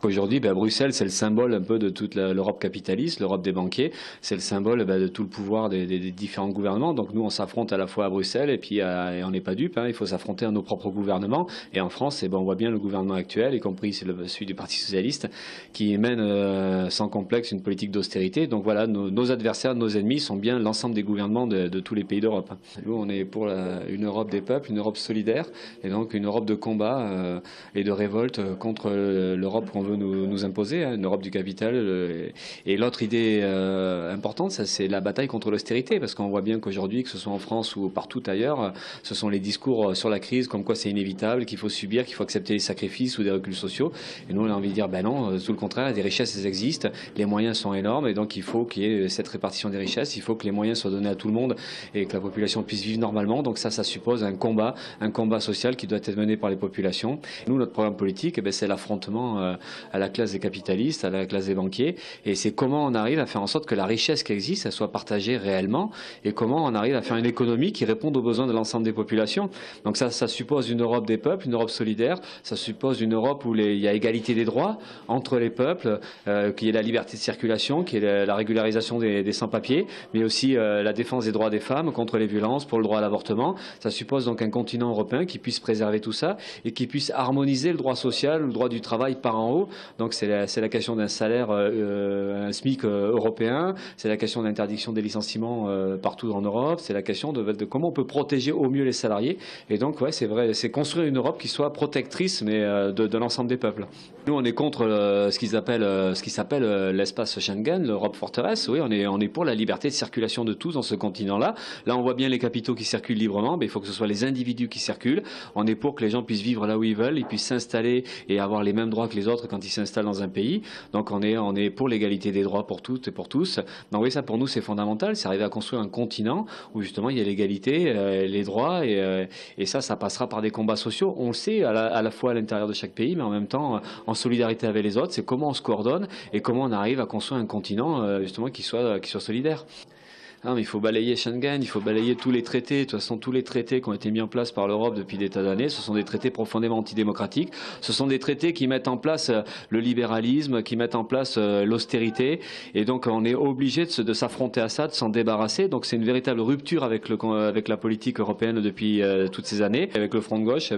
Aujourd'hui, Bruxelles, c'est le symbole un peu de toute l'Europe capitaliste, l'Europe des banquiers. C'est le symbole de tout le pouvoir des différents gouvernements. Donc nous, on s'affronte à la fois à Bruxelles et puis et on n'est pas dupes. Il faut s'affronter à nos propres gouvernements. Et en France, on voit bien le gouvernement actuel, y compris celui du Parti socialiste, qui mène sans complexe une politique d'austérité. Donc voilà, nos adversaires, nos ennemis sont bien l'ensemble des gouvernements de tous les pays d'Europe. Nous, on est pour une Europe des peuples, une Europe solidaire, et donc une Europe de combat et de révolte contre l'Europe qu'on veut nous imposer, une Europe du capital. Et l'autre idée importante, c'est la bataille contre l'austérité, parce qu'on voit bien qu'aujourd'hui, que ce soit en France ou partout ailleurs, ce sont les discours sur la crise, comme quoi c'est inévitable, qu'il faut subir, qu'il faut accepter les sacrifices ou des reculs sociaux. Et nous, on a envie de dire, non, tout le contraire, des richesses, elles existent, les moyens sont énormes, et donc il faut qu'il y ait cette répartition des richesses, il faut que les moyens soient donnés à tout le monde et que la population puisse vivre normalement. Donc ça suppose un combat social qui doit être mené par les populations. Nous, notre programme politique, c'est l'affrontement à la classe des capitalistes, à la classe des banquiers, et c'est comment on arrive à faire en sorte que la richesse qui existe, elle soit partagée réellement, et comment on arrive à faire une économie qui réponde aux besoins de l'ensemble des populations. Donc ça suppose une Europe des peuples, une Europe solidaire, ça suppose une Europe où il y a égalité des droits entre les peuples, qu'il y ait la liberté de circulation, qu'il y ait la régularisation des sans-papiers, mais aussi la défense des droits des femmes contre les violences, pour le droit à l'avortement. Ça suppose donc un continent européen qui puisse préserver tout ça et qui puisse harmoniser le droit social, le droit du travail par en haut. Donc c'est la question d'un salaire, un SMIC européen, c'est la question d'interdiction des licenciements partout en Europe, c'est la question de comment on peut protéger au mieux les salariés. Et donc ouais, c'est vrai, c'est construire une Europe qui soit protectrice, mais de l'ensemble des peuples. Nous, on est contre ce qui s'appelle l'espace Schengen, l'Europe forteresse. Oui, on est pour la liberté de circulation de tous dans ce continent-là. Là, on voit bien les capitaux qui circulent librement, mais il faut que ce soit les individus qui circulent. On est pour que les gens puissent vivre là où ils veulent, ils puissent s'installer et avoir les mêmes droits que les autres quand ils s'installent dans un pays. Donc on est pour l'égalité des droits pour toutes et pour tous. Donc oui, ça pour nous c'est fondamental, c'est arriver à construire un continent où justement il y a l'égalité, les droits, et ça passera par des combats sociaux. On le sait à la fois à l'intérieur de chaque pays, mais en même temps en solidarité avec les autres. C'est comment on se coordonne et comment on arrive à construire un continent justement qui soit solidaire. Non, mais il faut balayer Schengen, il faut balayer tous les traités. De toute façon, tous les traités qui ont été mis en place par l'Europe depuis des tas d'années, ce sont des traités profondément antidémocratiques. Ce sont des traités qui mettent en place le libéralisme, qui mettent en place l'austérité. Et donc, on est obligé de s'affronter à ça, de s'en débarrasser. Donc, c'est une véritable rupture avec la politique européenne depuis toutes ces années. Avec le Front de gauche,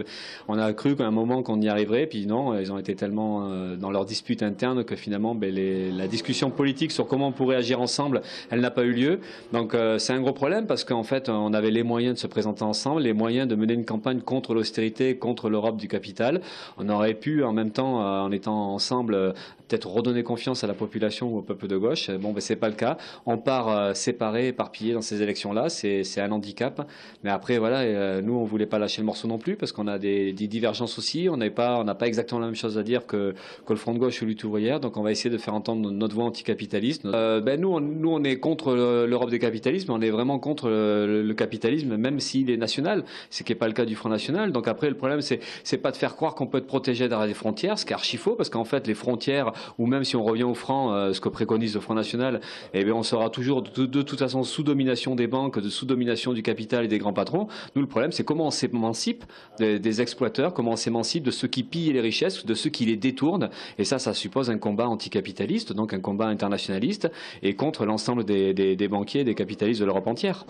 on a cru qu'à un moment qu'on y arriverait. Puis non, ils ont été tellement dans leur dispute interne que finalement, la discussion politique sur comment on pourrait agir ensemble, elle n'a pas eu lieu. Donc c'est un gros problème parce qu'en fait on avait les moyens de se présenter ensemble, les moyens de mener une campagne contre l'austérité, contre l'Europe du capital. On aurait pu en même temps, en étant ensemble, peut-être redonner confiance à la population ou au peuple de gauche. Bon, c'est pas le cas. On part séparés, éparpillés dans ces élections-là. C'est un handicap. Mais après, voilà, nous, on voulait pas lâcher le morceau non plus parce qu'on a des divergences aussi. On n'a pas exactement la même chose à dire que le Front de gauche ou lutte ouvrière. Donc, on va essayer de faire entendre notre voix anticapitaliste. Nous, on est contre l'Europe des capitalisme, on est vraiment contre le capitalisme, même s'il est national, ce qui n'est pas le cas du Front National. Donc après, le problème, c'est pas de faire croire qu'on peut être protégé derrière les frontières, ce qui est archi faux, parce qu'en fait, les frontières, ou même si on revient au franc, ce que préconise le Front National, on sera toujours de toute façon sous domination des banques, sous domination du capital et des grands patrons. Nous, le problème, c'est comment on s'émancipe des exploiteurs, comment on s'émancipe de ceux qui pillent les richesses, de ceux qui les détournent. Et ça suppose un combat anticapitaliste, donc un combat internationaliste, et contre l'ensemble des banquiers, des capitalistes de l'Europe entière.